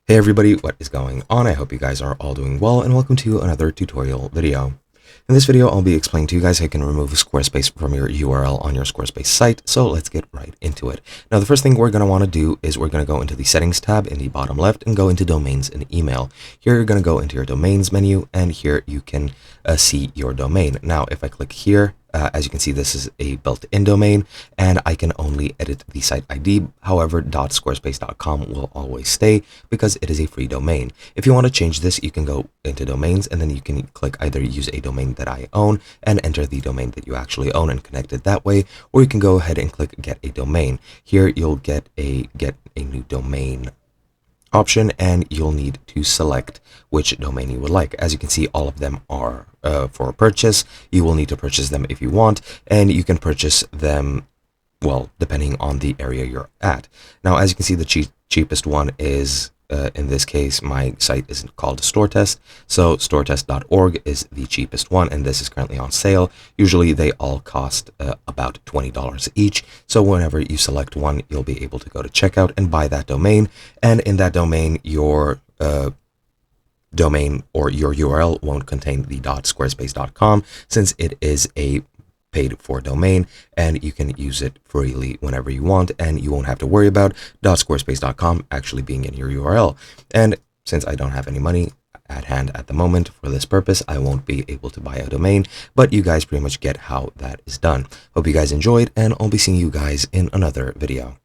Hey everybody, what is going on? I hope you guys are all doing well and welcome to another tutorial video. In this video, I'll be explaining to you guys how you can remove Squarespace from your URL on your Squarespace site. So let's get right into it. Now, the first thing we're going to want to do is we're going to go into the settings tab in the bottom left and go into domains and email. Here, you're going to go into your domains menu and here you can see your domain. Now, if I click here, as you can see, this is a built-in domain and I can only edit the site ID. However, .squarespace.com will always stay because it is a free domain. If you want to change this, you can go into domains and then you can click either use a domain that I own and enter the domain that you actually own and connect it that way, or you can go ahead and click get a domain. Here you'll get a new domain option and you'll need to select which domain you would like. As you can see, all of them are for purchase. You will need to purchase them if you want, and you can purchase them, well, depending on the area you're at. Now, as you can see, the cheapest one is in this case, my site is called StoreTest, so storetest.org is the cheapest one, and this is currently on sale. Usually they all cost about $20 each, so whenever you select one, you'll be able to go to checkout and buy that domain, and in that domain, your domain or your URL won't contain the .squarespace.com since it is a paid for domain and you can use it freely whenever you want, and you won't have to worry about .squarespace.com actually being in your URL. And since I don't have any money at hand at the moment for this purpose, I won't be able to buy a domain, but you guys pretty much get how that is done. Hope you guys enjoyed, and I'll be seeing you guys in another video.